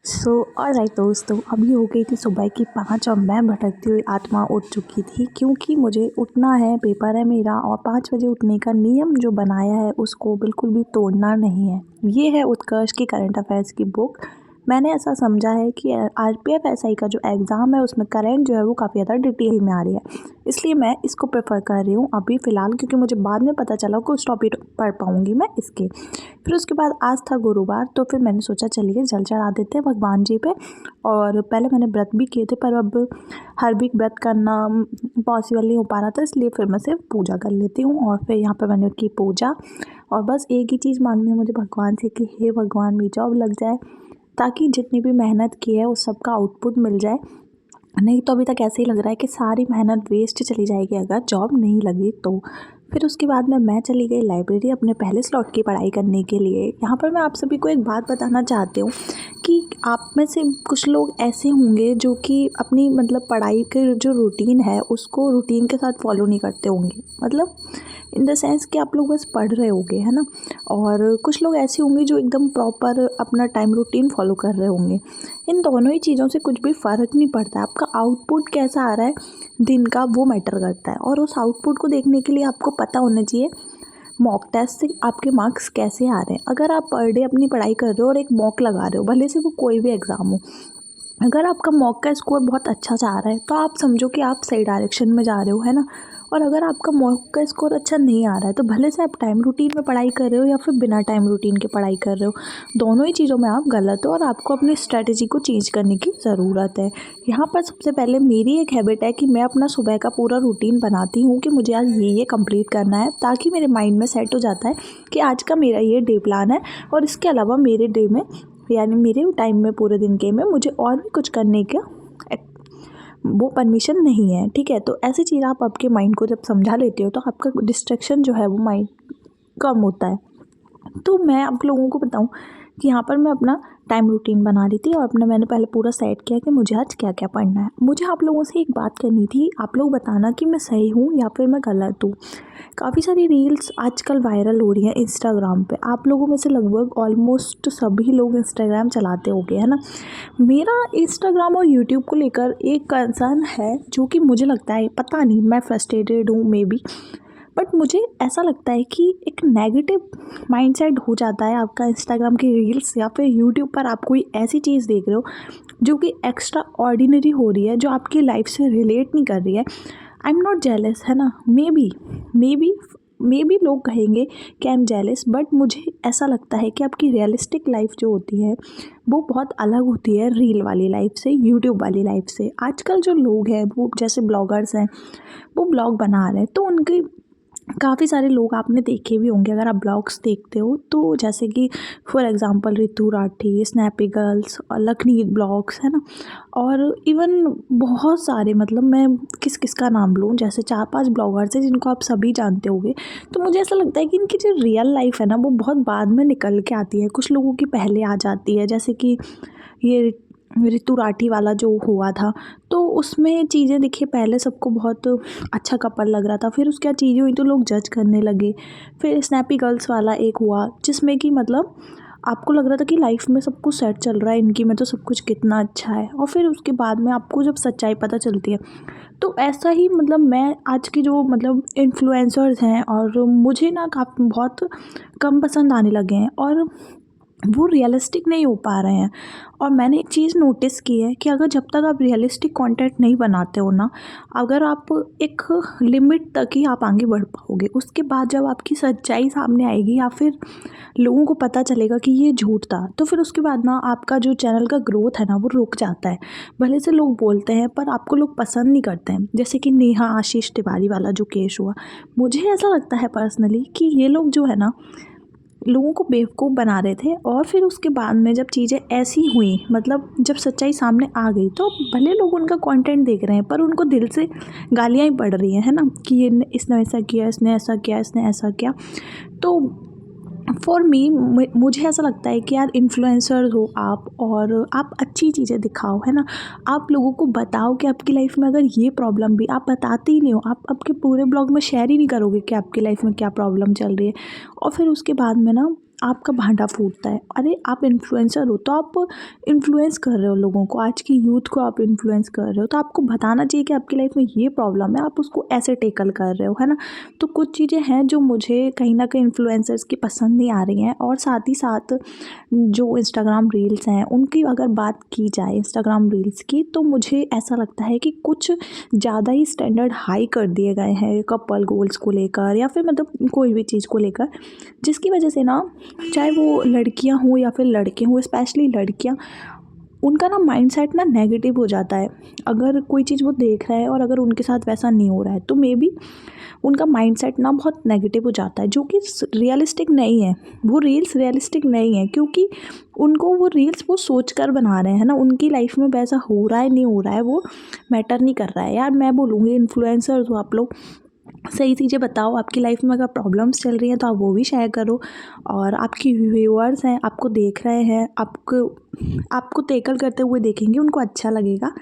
Alright दोस्तों, अभी हो गई थी सुबह की 5 और मैं भटकती हुई आत्मा उठ चुकी थी क्योंकि मुझे उठना है, पेपर है मेरा और 5 बजे उठने का नियम जो बनाया है उसको बिल्कुल भी तोड़ना नहीं है। ये है उत्कर्ष की करंट अफेयर्स की बुक। मैंने ऐसा समझा है कि आरपीएफ एसआई का जो एग्ज़ाम है उसमें करंट जो है वो काफ़ी ज़्यादा डिटेल में आ रही है, इसलिए मैं इसको प्रेफर कर रही हूँ अभी फ़िलहाल, क्योंकि मुझे बाद में पता चला कि उस टॉपिक पढ़ पाऊँगी मैं इसके। फिर उसके बाद आज था गुरुवार, तो फिर मैंने सोचा चलिए जल चढ़ा देते हैं भगवान जी पे। और पहले मैंने व्रत भी किए थे पर अब हर वीक व्रत करना पॉसिबल नहीं हो पा रहा था, इसलिए फिर मैं सिर्फ पूजा कर लेती हूँ। और फिर यहाँ पे मैंने की पूजा और बस एक ही चीज़ मांगनी है मुझे भगवान से कि हे भगवान मेरी जॉब लग जाए, ताकि जितनी भी मेहनत की है उस सब का आउटपुट मिल जाए। नहीं तो अभी तक ऐसे ही लग रहा है कि सारी मेहनत वेस्ट चली जाएगी अगर जॉब नहीं लगी तो। फिर उसके बाद में मैं चली गई लाइब्रेरी अपने पहले स्लॉट की पढ़ाई करने के लिए। यहाँ पर मैं आप सभी को एक बात बताना चाहती हूँ कि आप में से कुछ लोग ऐसे होंगे जो कि अपनी मतलब पढ़ाई के जो रूटीन है उसको रूटीन के साथ फॉलो नहीं करते होंगे, मतलब इन द सेंस कि आप लोग बस पढ़ रहे होंगे, है ना। और कुछ लोग ऐसे होंगे जो एकदम प्रॉपर अपना टाइम रूटीन फॉलो कर रहे होंगे। इन दोनों ही चीज़ों से कुछ भी फ़र्क नहीं पड़ता, आपका आउटपुट कैसा आ रहा है दिन का वो मैटर करता है। और उस आउटपुट को देखने के लिए आपको पता होना चाहिए मॉक टेस्ट से आपके मार्क्स कैसे आ रहे हैं। अगर आप पर डे अपनी पढ़ाई कर रहे हो और एक मॉक लगा रहे हो, भले से वो कोई भी एग्ज़ाम हो, अगर आपका मॉक का स्कोर बहुत अच्छा जा रहा है तो आप समझो कि आप सही डायरेक्शन में जा रहे हो, है ना। और अगर आपका मॉक का स्कोर अच्छा नहीं आ रहा है तो भले से आप टाइम रूटीन में पढ़ाई कर रहे हो या फिर बिना टाइम रूटीन के पढ़ाई कर रहे हो, दोनों ही चीज़ों में आप गलत हो और आपको अपनी स्ट्रैटेजी को चेंज करने की ज़रूरत है। यहाँ पर सबसे पहले मेरी एक हैबिट है कि मैं अपना सुबह का पूरा रूटीन बनाती हूँ कि मुझे आज ये कंप्लीट करना है, ताकि मेरे माइंड में सेट हो जाता है कि आज का मेरा ये डे प्लान है और इसके अलावा मेरे डे में यानी मेरे टाइम में पूरे दिन के में मुझे और भी कुछ करने का वो परमिशन नहीं है, ठीक है। तो ऐसी चीज़ आप आपके माइंड को जब समझा लेते हो तो आपका डिस्ट्रैक्शन जो है वो माइंड कम होता है। तो मैं आप लोगों को बताऊं कि यहाँ पर मैं अपना टाइम रूटीन बना रही थी और मैंने पहले पूरा सेट किया कि मुझे आज क्या क्या पढ़ना है। मुझे आप लोगों से एक बात करनी थी, आप लोग बताना कि मैं सही हूँ या फिर मैं गलत हूँ। काफ़ी सारी रील्स आजकल वायरल हो रही हैं इंस्टाग्राम पे। आप लोगों में से लगभग ऑलमोस्ट सभी लोग इंस्टाग्राम चलाते होंगे, है ना। मेरा इंस्टाग्राम और यूट्यूब को लेकर एक कंसर्न है जो कि मुझे लगता है, पता नहीं मैं फ्रस्ट्रेटेड हूँ मे बी, बट मुझे ऐसा लगता है कि एक नेगेटिव माइंडसेट हो जाता है आपका इंस्टाग्राम की रील्स या फिर यूट्यूब पर आप कोई ऐसी चीज़ देख रहे हो जो कि एक्स्ट्रा ऑर्डिनरी हो रही है, जो आपकी लाइफ से रिलेट नहीं कर रही है। आई एम नॉट जेलस, है ना। मे बी लोग कहेंगे कि आई एम जेलस, बट मुझे ऐसा लगता है कि आपकी रियलिस्टिक लाइफ जो होती है वो बहुत अलग होती है रील वाली लाइफ से, यूट्यूब वाली लाइफ से। आजकल जो लोग हैं वो जैसे ब्लॉगर्स हैं, वो ब्लॉग बना रहे हैं तो उनकी काफ़ी सारे लोग आपने देखे भी होंगे अगर आप ब्लॉग्स देखते हो तो, जैसे कि for example Ritu Rathi, snappy girls और लखनी ब्लॉग्स, है ना। और इवन बहुत सारे, मतलब मैं किस किस का नाम लूँ, जैसे 4-5 ब्लॉगर्स हैं जिनको आप सभी जानते होंगे। तो मुझे ऐसा लगता है कि इनकी जो रियल लाइफ है ना वो बहुत बाद में निकल के आती है, कुछ लोगों की पहले आ जाती है। जैसे कि ये ऋतु राठी वाला जो हुआ था तो उसमें चीज़ें देखिए, पहले सबको बहुत अच्छा कपल लग रहा था, फिर उसके बाद चीज़ें हुई तो लोग जज करने लगे। फिर स्नैपी गर्ल्स वाला एक हुआ जिसमें कि मतलब आपको लग रहा था कि लाइफ में सब कुछ सेट चल रहा है इनकी में, तो सब कुछ कितना अच्छा है, और फिर उसके बाद में आपको जब सच्चाई पता चलती है तो ऐसा ही, मतलब मैं आज की जो मतलब इन्फ्लुएंसर्स हैं और मुझे ना काफ़ी बहुत कम पसंद आने लगे हैं और वो रियलिस्टिक नहीं हो पा रहे हैं। और मैंने एक चीज़ नोटिस की है कि अगर जब तक आप रियलिस्टिक कंटेंट नहीं बनाते हो ना, अगर आप एक लिमिट तक ही आप आगे बढ़ पाओगे, उसके बाद जब आपकी सच्चाई सामने आएगी या फिर लोगों को पता चलेगा कि ये झूठ था, तो फिर उसके बाद ना आपका जो चैनल का ग्रोथ है ना वो रुक जाता है। भले से लोग बोलते हैं पर आपको लोग पसंद नहीं करते हैं, जैसे कि नेहा आशीष तिवारी वाला जो केस हुआ। मुझे ऐसा लगता है पर्सनली कि ये लोग जो है ना लोगों को बेवकूफ़ बना रहे थे, और फिर उसके बाद में जब चीज़ें ऐसी हुई, मतलब जब सच्चाई सामने आ गई, तो भले लोग उनका कंटेंट देख रहे हैं पर उनको दिल से गालियाँ ही पड़ रही हैं, है ना, कि ये इसने ऐसा किया, इसने ऐसा किया, इसने ऐसा किया। तो फॉर मी, मुझे ऐसा लगता है कि यार इन्फ्लुएंसर हो आप और आप अच्छी चीज़ें दिखाओ, है ना। आप लोगों को बताओ कि आपकी लाइफ में अगर ये प्रॉब्लम भी, आप बताते ही नहीं हो, आप आपके पूरे ब्लॉग में शेयर ही नहीं करोगे कि आपकी लाइफ में क्या प्रॉब्लम चल रही है। और फिर उसके बाद में ना आपका भांडा फूटता है। अरे आप इन्फ्लुएंसर हो तो आप इन्फ्लुएंस कर रहे हो लोगों को, आज की यूथ को आप इन्फ्लुएंस कर रहे हो, तो आपको बताना चाहिए कि आपकी लाइफ में ये प्रॉब्लम है, आप उसको ऐसे टेकल कर रहे हो, है ना। तो कुछ चीज़ें हैं जो मुझे कहीं ना कहीं इन्फ्लुएंसर्स की पसंद नहीं आ रही हैं। और साथ ही साथ जो इंस्टाग्राम रील्स हैं उनकी अगर बात की जाए, इंस्टाग्राम रील्स की, तो मुझे ऐसा लगता है कि कुछ ज़्यादा ही स्टैंडर्ड हाई कर दिए गए हैं कपल गोल्स को लेकर, या फिर मतलब कोई भी चीज़ को लेकर, जिसकी वजह से ना, चाहे वो लड़कियां हों या फिर लड़के हों, स्पेशली लड़कियां, उनका ना माइंडसेट ना नेगेटिव हो जाता है। अगर कोई चीज़ वो देख रहा है और अगर उनके साथ वैसा नहीं हो रहा है तो मे बी उनका माइंडसेट ना बहुत नेगेटिव हो जाता है, जो कि रियलिस्टिक नहीं है। वो रील्स रियलिस्टिक नहीं है, क्योंकि उनको वो रील्स वो सोच कर बना रहे हैं ना। उनकी लाइफ में वैसा हो रहा है नहीं हो रहा है वो मैटर नहीं कर रहा है। यार मैं बोलूँगी इन्फ्लुएंसर्स हो आप लोग, सही चीज़ें बताओ। आपकी लाइफ में अगर प्रॉब्लम्स चल रही हैं तो आप वो भी शेयर करो। और आपकी व्यूअर्स हैं, आपको देख रहे हैं, आपको आपको टैकल करते हुए देखेंगे, उनको अच्छा लगेगा।